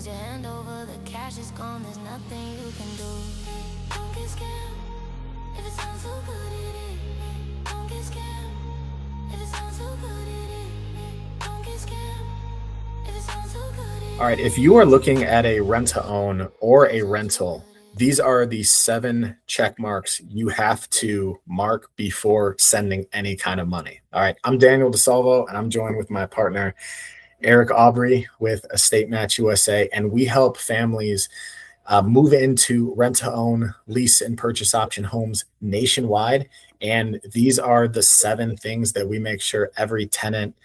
your hand over, the cash is gone, there's nothing you can do. Don't get scared if it sounds so good, it is. Don't get scared if it sounds so good, it is. Don't get scared if it sounds so good, it is. All right, if you are looking at a rent-to-own or a rental, these are the 7 check marks you have to mark before sending any kind of money. All right, I'm Daniel DeSalvo, and I'm joined with my partner, Eric Aubrey with Estate Match USA, and we help families move into rent-to-own, lease, and purchase option homes nationwide. And these are the 7 things that we make sure every tenant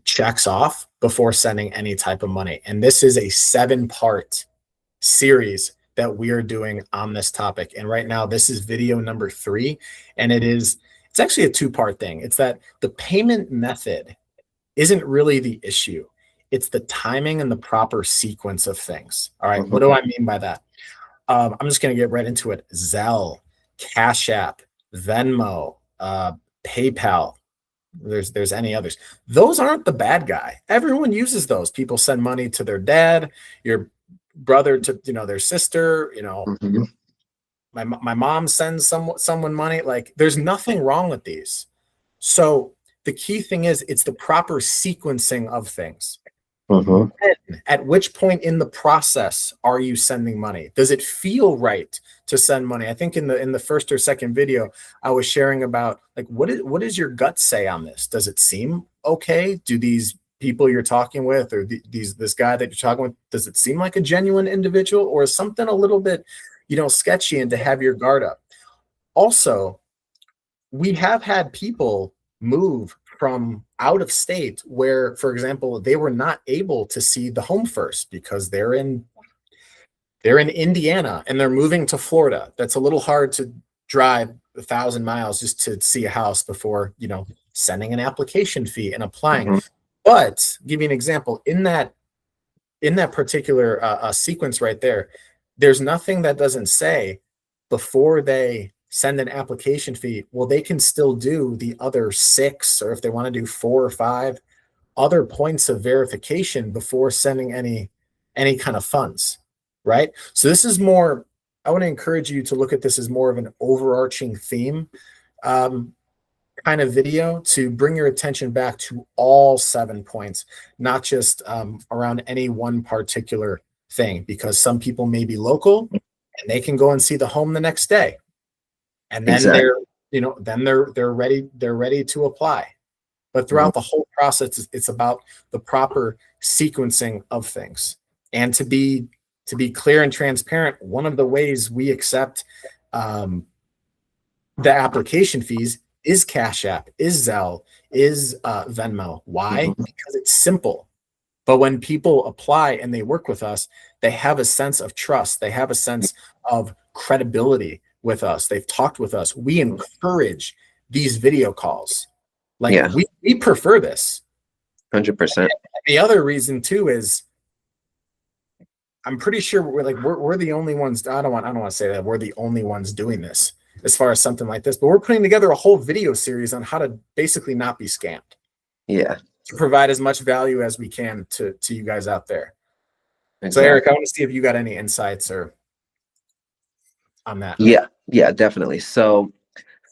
checks off before sending any type of money. And this is a 7-part series that we are doing on this topic. And right now, this is video number 3, and it's actually a 2-part thing. It's that the payment method isn't really the issue. It's the timing and the proper sequence of things. All right, what do I mean by that? I'm just going to get right into it. Zelle, Cash App, Venmo, PayPal. There's any others. Those aren't the bad guy. Everyone uses those. People send money to their dad, your brother to their sister. My mom sends someone money. Like, there's nothing wrong with these. So the key thing is it's the proper sequencing of things. At which point in the process are you sending money? Does it feel right to send money? I think in the first or second video, I was sharing about, like, what does your gut say on this? Does it seem okay? Do these people you're talking with, or this guy that you're talking with, does it seem like a genuine individual, or is something a little bit, sketchy, and to have your guard up? Also, we have had people move from out of state where, for example, they were not able to see the home first because they're in Indiana and they're moving to Florida. That's a little hard to drive 1,000 miles just to see a house before, sending an application fee and applying. But give you an example, in that particular sequence right there, there's nothing that doesn't say before they send an application fee, well, they can still do the other 6, or if they want to do 4 or 5 other points of verification before sending any kind of funds, right? So this is more, I want to encourage you to look at this as more of an overarching theme kind of video to bring your attention back to all 7 points, not just around any one particular thing, because some people may be local and they can go and see the home the next day. And then they're ready to apply. But throughout the whole process, it's about the proper sequencing of things. And to be clear and transparent, one of the ways we accept the application fees is Cash App, is Zelle, is Venmo. Why? Because it's simple. But when people apply and they work with us, they have a sense of trust. They have a sense of credibility with us. They've talked with us. We encourage these video calls. We prefer this. 100%. The other reason too is I'm pretty sure we're the only ones. I don't want to say that we're the only ones doing this as far as something like this, but we're putting together a whole video series on how to basically not be scammed. Yeah. To provide as much value as we can to you guys out there. Exactly. So Eric, I want to see if you got any insights or on that. Yeah, definitely. So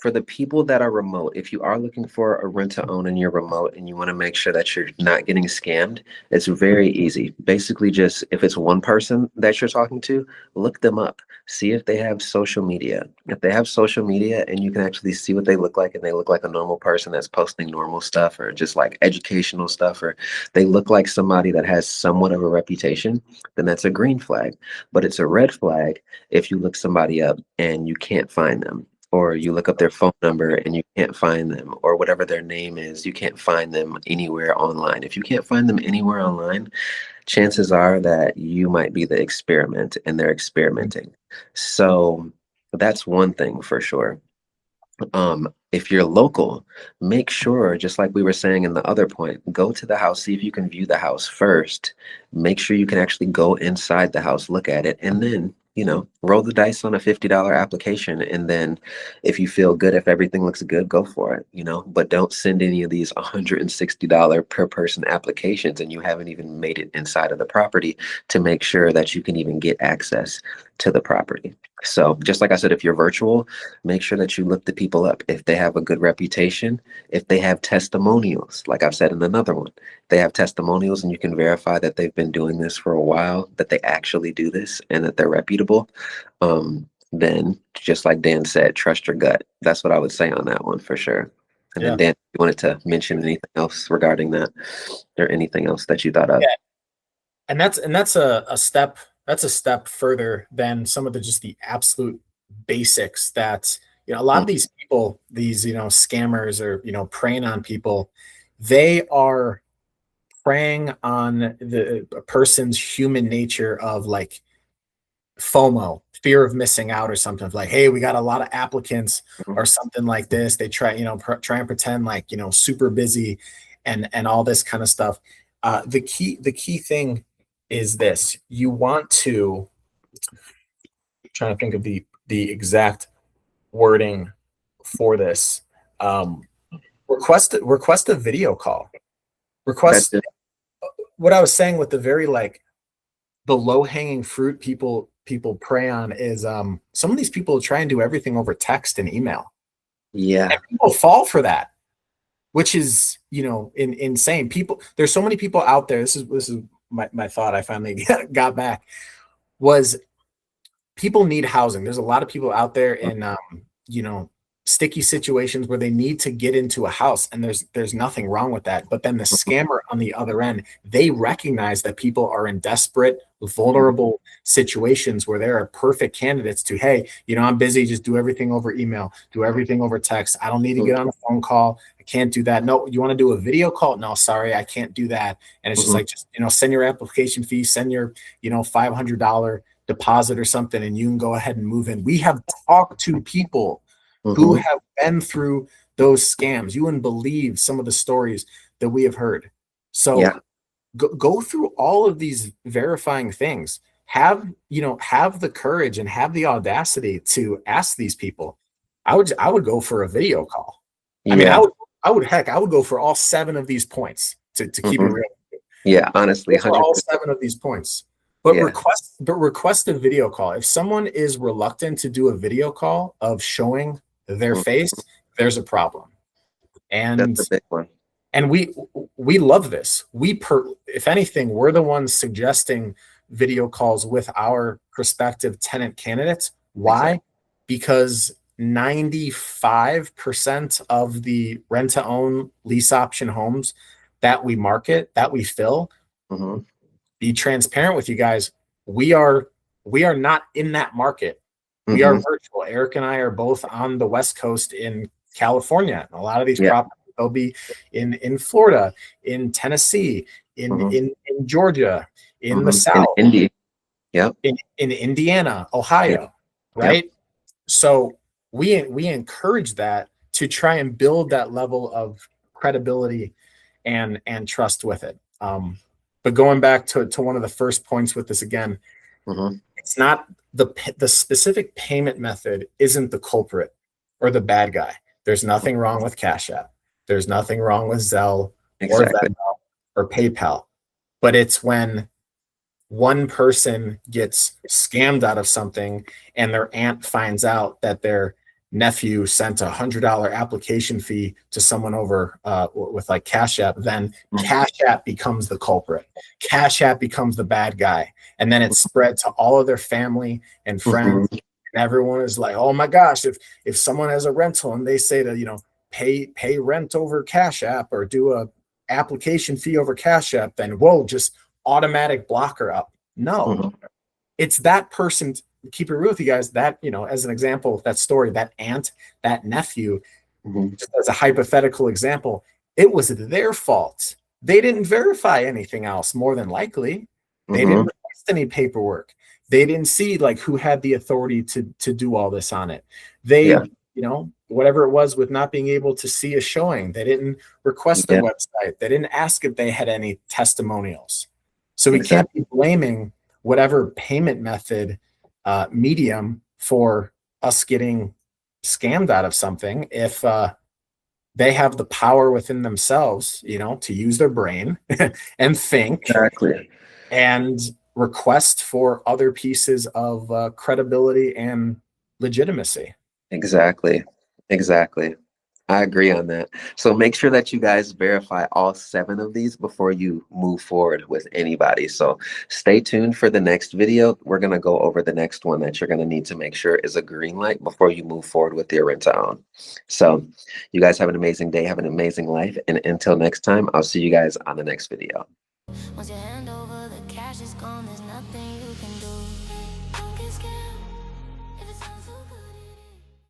for the people that are remote, if you are looking for a rent to own and you're remote and you want to make sure that you're not getting scammed, it's very easy. Basically, just if it's one person that you're talking to, look them up. See if they have social media. If they have social media and you can actually see what they look like, and they look like a normal person that's posting normal stuff or just like educational stuff, or they look like somebody that has somewhat of a reputation, then that's a green flag. But it's a red flag if you look somebody up and you can't find them, or you look up their phone number and you can't find them, or whatever their name is, you can't find them anywhere online. If you can't find them anywhere online, chances are that you might be the experiment and they're experimenting. So that's one thing for sure. If you're local, make sure, just like we were saying in the other point, go to the house, see if you can view the house first. Make sure you can actually go inside the house, look at it, and then roll the dice on a $50 application. And then if you feel good, if everything looks good, go for it, but don't send any of these $160 per person applications and you haven't even made it inside of the property to make sure that you can even get access to the property. So just like I said, if you're virtual, make sure that you look the people up. If they have a good reputation, if they have testimonials, like I've said in another one, they have testimonials and you can verify that they've been doing this for a while, that they actually do this and that they're reputable, then just like Dan said, trust your gut. That's what I would say on that one for sure. And then Dan, you wanted to mention anything else regarding that or anything else that you thought of? Yeah. And that's a step further than some of the absolute basics that, a lot of these people, these, scammers or, preying on people, they are preying on a person's human nature of like FOMO, fear of missing out or something, of like, hey, we got a lot of applicants or something like this. They try, try and pretend like, super busy and all this kind of stuff. The key thing is this: you want to, I'm trying to think of the exact wording for this. Request a video call. Request what I was saying with the very the low-hanging fruit people prey on is some of these people try and do everything over text and email. Yeah. And people fall for that, which is, insane. There's so many people out there. This is my thought I finally got back, was people need housing. There's a lot of people out there in sticky situations where they need to get into a house, and there's nothing wrong with that. But then the scammer on the other end, they recognize that people are in desperate, vulnerable situations where there are perfect candidates to, hey, I'm busy, just do everything over email, do everything over text. I don't need to get on a phone call. I can't do that. No, you want to do a video call? No, sorry, I can't do that. And it's just send your application fee, send your, $500 deposit or something, and you can go ahead and move in. We have talked to people who have been through those scams. You wouldn't believe some of the stories that we have heard. So go through all of these verifying things. Have the courage and have the audacity to ask these people. I would go for a video call. I mean, I would go for all 7 of these points to keep it real. Yeah, honestly, for all 7 of these points. But request a video call. If someone is reluctant to do a video call of showing their face, there's a problem. And that's a big one. And we love this. If anything, we're the ones suggesting video calls with our prospective tenant candidates. Why? Exactly. Because 95% of the rent-to-own lease option homes that we market, that we fill, be transparent with you guys, we are not in that market. We are virtual. Eric and I are both on the West Coast in California. A lot of these properties, they'll be in Florida, in Tennessee, in Georgia, in the South, in India, in Indiana, Ohio, right? So we encourage that to try and build that level of credibility and trust with it. But going back to one of the first points with this again, it's not the specific payment method isn't the culprit or the bad guy. There's nothing wrong with Cash App. There's nothing wrong with Zelle or Venmo or PayPal. But it's when one person gets scammed out of something and their aunt finds out that their nephew sent $100 application fee to someone over with like Cash App, then Cash App becomes the culprit. Cash App becomes the bad guy. And then it's spread to all of their family and friends. And everyone is like, oh my gosh, if someone has a rental and they say to, pay rent over Cash App or do a application fee over Cash App, then whoa, just automatic blocker up. No, it's that person. Keep it real with you guys, that, as an example, that story, that aunt, that nephew, just as a hypothetical example, it was their fault. They didn't verify anything else, more than likely. They didn't request any paperwork. They didn't see like who had the authority to do all this on it. They, whatever it was with not being able to see a showing, they didn't request the website. They didn't ask if they had any testimonials. So we can't be blaming whatever payment method medium for us getting scammed out of something if they have the power within themselves, to use their brain and think Exactly. and request for other pieces of credibility and legitimacy. Exactly. Exactly. I agree on that. So make sure that you guys verify all 7 of these before you move forward with anybody. So stay tuned for the next video. We're going to go over the next one that you're going to need to make sure is a green light before you move forward with your rent to own. So you guys have an amazing day, have an amazing life. And until next time, I'll see you guys on the next video. Once your